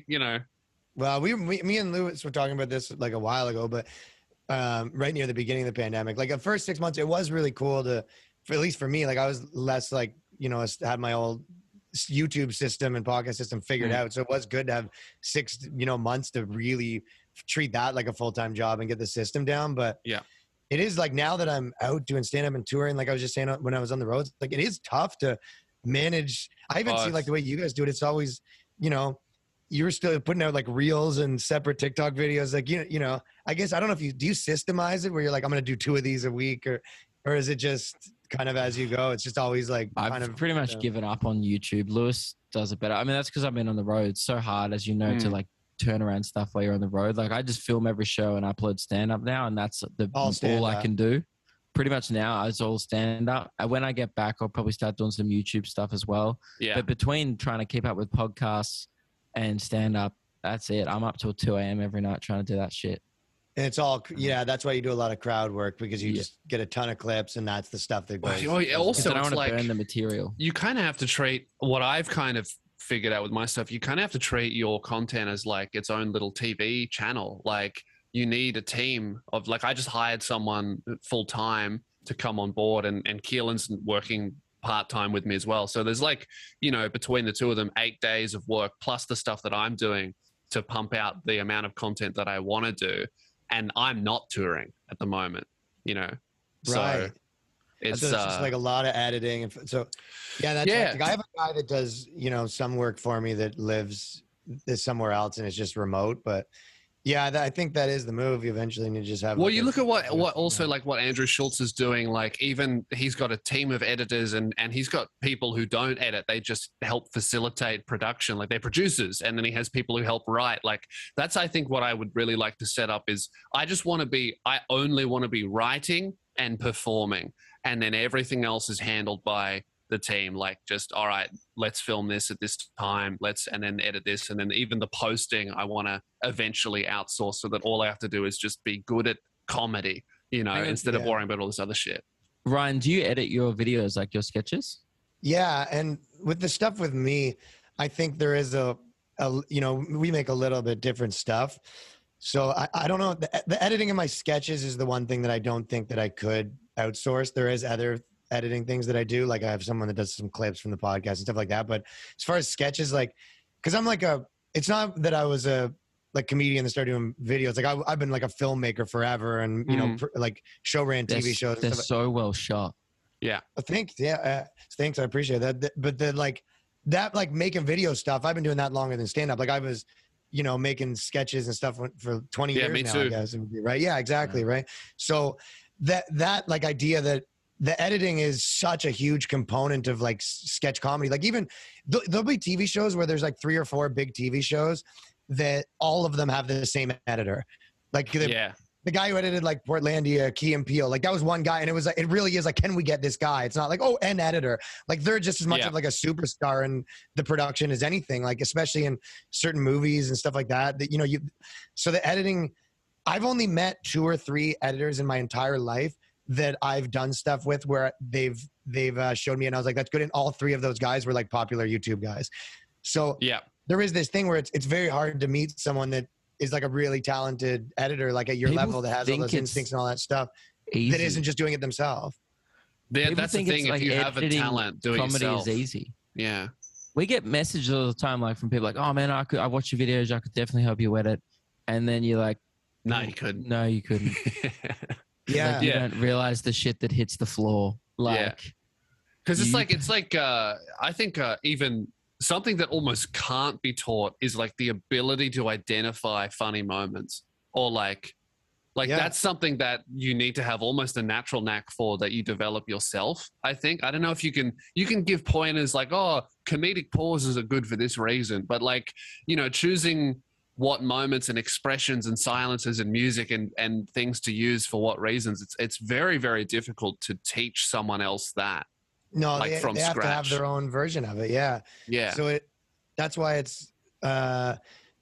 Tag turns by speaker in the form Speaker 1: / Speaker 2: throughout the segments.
Speaker 1: you know.
Speaker 2: Well, me and Lewis were talking about this like a while ago, but right near the beginning of the pandemic, like the first 6 months, it was really cool at least for me, like I was less like, had my old YouTube system and podcast system figured out. So it was good to have 6, months to really treat that like a full-time job and get the system down. But
Speaker 1: yeah,
Speaker 2: it is like now that I'm out doing stand-up and touring, like I was just saying when I was on the road, like it is tough to manage. I even see like the way you guys do it. It's always, you're still putting out like reels and separate TikTok videos. Like, I guess, I don't know if do you systemize it where you're like, I'm going to do 2 of these a week or is it just kind of as you go? It's just always like,
Speaker 3: I've pretty much given up on YouTube. Lewis does it better. I mean, that's because I've been on the road. It's so hard, as you know, to like turn around stuff while you're on the road. Like I just film every show and upload stand up now. And that's all I can do. Pretty much now it's all stand up. When I get back, I'll probably start doing some YouTube stuff as well.
Speaker 1: Yeah.
Speaker 3: But between trying to keep up with podcasts and stand up, that's it. I'm up till 2 a.m. every night trying to do that shit.
Speaker 2: And it's all, that's why you do a lot of crowd work, because you just get a ton of clips and that's the stuff that goes.
Speaker 1: Also,
Speaker 3: I don't want to
Speaker 1: like,
Speaker 3: burn the material.
Speaker 1: You kind of have to treat what I've kind of figured out with my stuff. You kind of have to treat your content as like its own little TV channel. Like you need a team of, like, I just hired someone full time to come on board, and Keelan's working part-time with me as well. So there's like, between the two of them, 8 days of work plus the stuff that I'm doing to pump out the amount of content that I want to do. And I'm not touring at the moment,
Speaker 2: Right.
Speaker 1: So it's
Speaker 2: just like a lot of editing. And so, that's hectic. I have a guy that does, some work for me that lives somewhere else and it's just remote. But I think that is the move. You eventually need to just have.
Speaker 1: Well, you look at what also like what Andrew Schultz is doing. Like even he's got a team of editors and he's got people who don't edit. They just help facilitate production. Like they're producers, and then he has people who help write. Like that's, I think, what I would really like to set up is I only want to be writing and performing, and then everything else is handled by the team. Like just, all right, let's film this at this time, and then edit this, and then even the posting I want to eventually outsource so that all I have to do is just be good at comedy, instead of worrying about all this other shit.
Speaker 3: Ryan, do you edit your videos, like your sketches?
Speaker 2: Yeah, and with the stuff with me, I think there is we make a little bit different stuff. So I don't know, the editing of my sketches is the one thing that I don't think that I could outsource. There is other editing things that I do. Like I have someone that does some clips from the podcast and stuff like that. But as far as sketches, like, cause I'm like it's not that I was a like comedian that started doing videos. Like I've been like a filmmaker forever and, like show ran TV shows.
Speaker 3: They're so well shot.
Speaker 1: Yeah.
Speaker 2: Thanks. Yeah. Thanks. I appreciate that. But the like that, like making video stuff, I've been doing that longer than stand up. Like I was, making sketches and stuff for 20 years
Speaker 1: me
Speaker 2: now,
Speaker 1: too.
Speaker 2: I guess it would be, right. Yeah, exactly. Yeah. Right. So that like idea that the editing is such a huge component of like sketch comedy. Like even there'll be TV shows where there's like 3 or 4 big TV shows that all of them have the same editor. Like the guy who edited like Portlandia, Key and Peele, like that was one guy. And it was like, it really is like, can we get this guy? It's not like, oh, an editor. Like they're just as much of like a superstar in the production as anything, like especially in certain movies and stuff like that, so the editing, I've only met 2 or 3 editors in my entire life that I've done stuff with where they've showed me and I was like, that's good. And all 3 of those guys were like popular YouTube guys. So there is this thing where it's very hard to meet someone that is like a really talented editor, like at your level, that has all those instincts and all that stuff, that isn't just doing it themselves.
Speaker 1: That's the thing. If you have a talent, doing
Speaker 3: comedy
Speaker 1: yourself
Speaker 3: is easy.
Speaker 1: Yeah.
Speaker 3: We get messages all the time, like from people like, oh man, I watch your videos. I could definitely help you edit. And then you're like,
Speaker 1: no, you couldn't.
Speaker 3: No, you couldn't.
Speaker 2: Yeah.
Speaker 3: Like you don't realize the shit that hits the floor. Like,
Speaker 1: because it's like I think even something that almost can't be taught is like the ability to identify funny moments, or like that's something that you need to have almost a natural knack for, that you develop yourself. I think, I don't know if you can give pointers like, oh, comedic pauses are good for this reason, but like, choosing what moments and expressions and silences and music and things to use for what reasons, it's very, very difficult to teach someone else that.
Speaker 2: No,
Speaker 1: like
Speaker 2: they have to have their own version of it. Yeah.
Speaker 1: Yeah.
Speaker 2: So that's why it's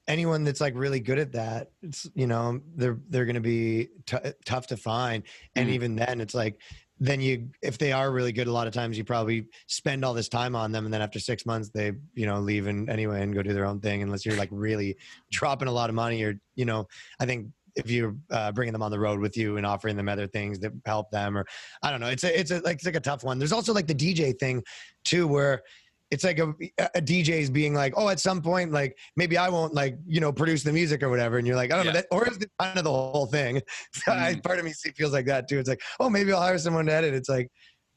Speaker 2: anyone that's like really good at that, it's, they're going to be tough to find. And even then it's like, then if they are really good, a lot of times you probably spend all this time on them, and then after 6 months they leave anyway and go do their own thing, unless you're like really dropping a lot of money, or I think if you're bringing them on the road with you and offering them other things that help them, or I don't know, it's like a tough one. There's also like the DJ thing too, where it's like a DJ's being like, oh, at some point, like maybe I won't produce the music or whatever. And you're like, I don't know that, or is it kind of the whole thing? Part of me feels like that too. It's like, oh, maybe I'll hire someone to edit. It's like,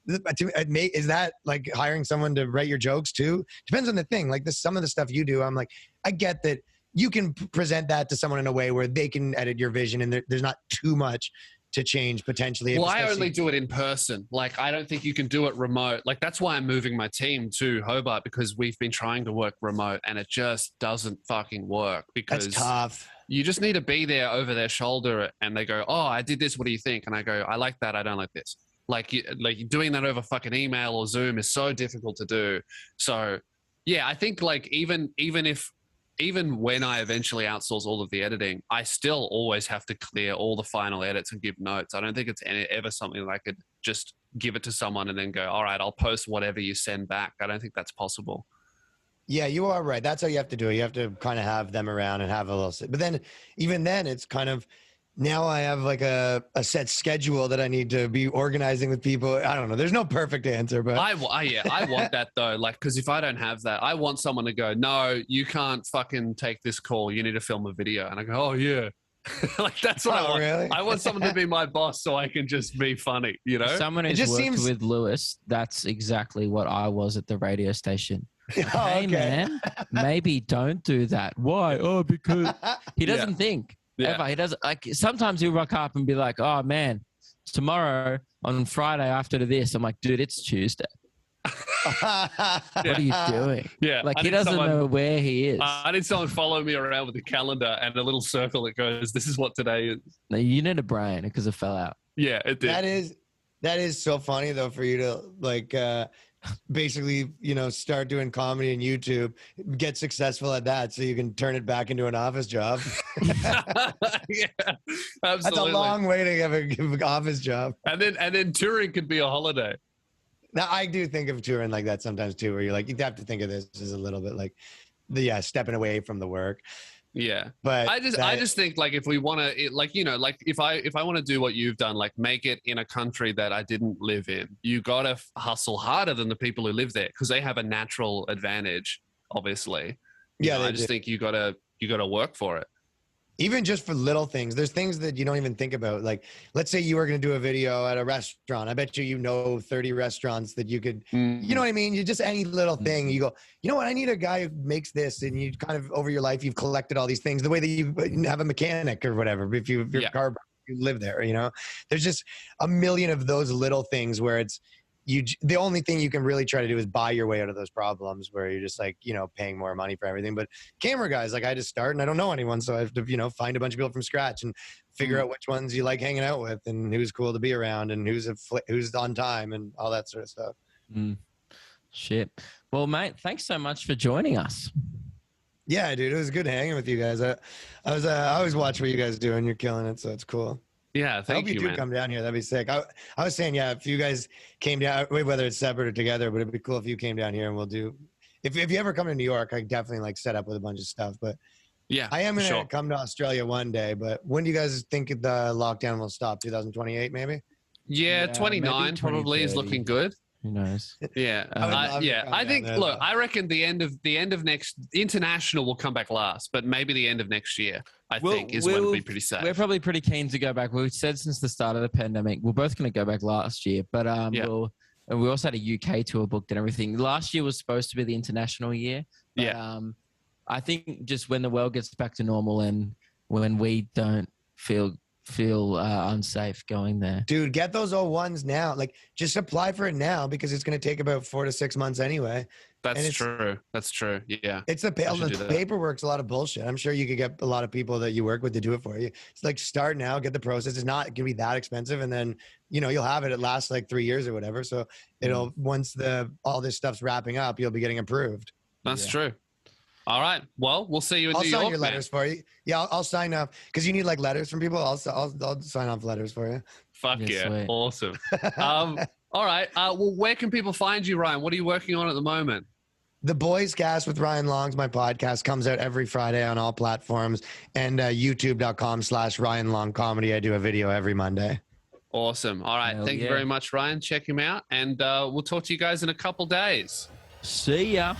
Speaker 2: is that like hiring someone to write your jokes too? Depends on the thing. Like some of the stuff you do, I'm like, I get that you can present that to someone in a way where they can edit your vision and there's not too much to change potentially.
Speaker 1: Well, I only do it in person. Like, I don't think you can do it remote. Like, that's why I'm moving my team to Hobart, because we've been trying to work remote and it just doesn't fucking work, because
Speaker 2: that's tough.
Speaker 1: You just need to be there over their shoulder and they go, oh, I did this. What do you think? And I go, I like that. I don't like this. Like doing that over fucking email or Zoom is so difficult to do. So yeah, I think like even when I eventually outsource all of the editing, I still always have to clear all the final edits and give notes. I don't think it's ever something that I could just give it to someone and then go, all right, I'll post whatever you send back. I don't think that's possible.
Speaker 2: Yeah, you are right. That's how you have to do it. You have to kind of have them around and have a little, but then even then it's kind of, now I have like a set schedule that I need to be organizing with people. I don't know. There's no perfect answer, but
Speaker 1: I want that though. Like, cause if I don't have that, I want someone to go, no, you can't fucking take this call. You need to film a video. And I go, oh yeah. Like that's what I want.
Speaker 2: Really?
Speaker 1: I want someone to be my boss so I can just be funny,
Speaker 3: Someone who's worked with Lewis, that's exactly what I was at the radio station.
Speaker 2: Oh,
Speaker 3: hey man, maybe don't do that. Why? Oh, because he doesn't think.
Speaker 1: Yeah.
Speaker 3: Ever. He doesn't, like, sometimes he'll rock up and be like, oh man, tomorrow on Friday after this. I'm like, dude, it's Tuesday. What are you doing?
Speaker 1: Yeah.
Speaker 3: Like, he doesn't know where he is.
Speaker 1: I need someone follow me around with a calendar and a little circle that goes, this is what today is.
Speaker 3: No, you need a brain because it fell out.
Speaker 1: Yeah, it did.
Speaker 2: That is so funny though, for you to like basically start doing comedy and YouTube, get successful at that so you can turn it back into an office job.
Speaker 1: Yeah, absolutely.
Speaker 2: That's a long way to have an office job.
Speaker 1: And then touring could be a holiday.
Speaker 2: Now I do think of touring like that sometimes too, where you're like, you have to think of this as a little bit like stepping away from the work.
Speaker 1: Yeah,
Speaker 2: but
Speaker 1: I just think like if we want to, like if I want to do what you've done, like make it in a country that I didn't live in, you gotta hustle harder than the people who live there because they have a natural advantage, obviously. I just think you gotta work for it.
Speaker 2: Even just for little things, there's things that you don't even think about. Like, let's say you were going to do a video at a restaurant. I bet you 30 restaurants that you could, you know what I mean? You just, any little thing, you go, you know what? I need a guy who makes this. And you kind of, over your life, you've collected all these things, the way that you have a mechanic or whatever. If your car, you live there, there's just a million of those little things where it's, the only thing you can really try to do is buy your way out of those problems where you're just like, paying more money for everything. But camera guys, like I just start and I don't know anyone. So I have to, find a bunch of people from scratch and figure out which ones you like hanging out with and who's cool to be around and who's on time and all that sort of stuff.
Speaker 3: Shit. Well, mate, thanks so much for joining us.
Speaker 2: Yeah, dude, it was good hanging with you guys. I always watch what you guys do and you're killing it. So it's cool.
Speaker 1: Yeah, thank you, man.
Speaker 2: Come down here. That'd be sick. I was saying, if you guys came down, whether it's separate or together, but it'd be cool if you came down here and we'll do. If you ever come to New York, I definitely like set up with a bunch of stuff. But
Speaker 1: yeah,
Speaker 2: I am gonna come to Australia one day. But when do you guys think the lockdown will stop? 2028, maybe.
Speaker 1: Yeah, 29 probably is looking good.
Speaker 3: Who knows?
Speaker 1: Yeah, I think. Look, I reckon the end of next international will come back last, but maybe the end of next year. I think is when it'll be pretty safe.
Speaker 3: We're probably pretty keen to go back. We've said since the start of the pandemic, we're both going to go back last year, but we also had a UK tour booked and everything. Last year was supposed to be the international year. But, I think just when the world gets back to normal and when we don't feel unsafe going there.
Speaker 2: Dude, get those O1s now. Like, just apply for it now because it's going to take about 4 to 6 months anyway.
Speaker 1: That's true. That's true. Yeah.
Speaker 2: It's the paperwork's a lot of bullshit. I'm sure you could get a lot of people that you work with to do it for you. It's like, start now, get the process. It's not going to be that expensive. And then, you'll have it. It lasts like 3 years or whatever. So it'll, once all this stuff's wrapping up, you'll be getting approved.
Speaker 1: That's true. All right. Well, we'll see you in
Speaker 2: I'll
Speaker 1: New
Speaker 2: sign
Speaker 1: York.
Speaker 2: your letters for you. Yeah, I'll sign up because you need like letters from people. I'll sign off letters for you.
Speaker 1: Fuck yeah.
Speaker 3: Sweet.
Speaker 1: Awesome. All right. Well, where can people find you, Ryan? What are you working on at the moment?
Speaker 2: The Boys Cast with Ryan Longs, my podcast, comes out every Friday on all platforms, and youtube.com/Ryan Long Comedy. I do a video every Monday.
Speaker 1: Awesome. All right. Thank you very much, Ryan. Check him out, and we'll talk to you guys in a couple days.
Speaker 3: See ya.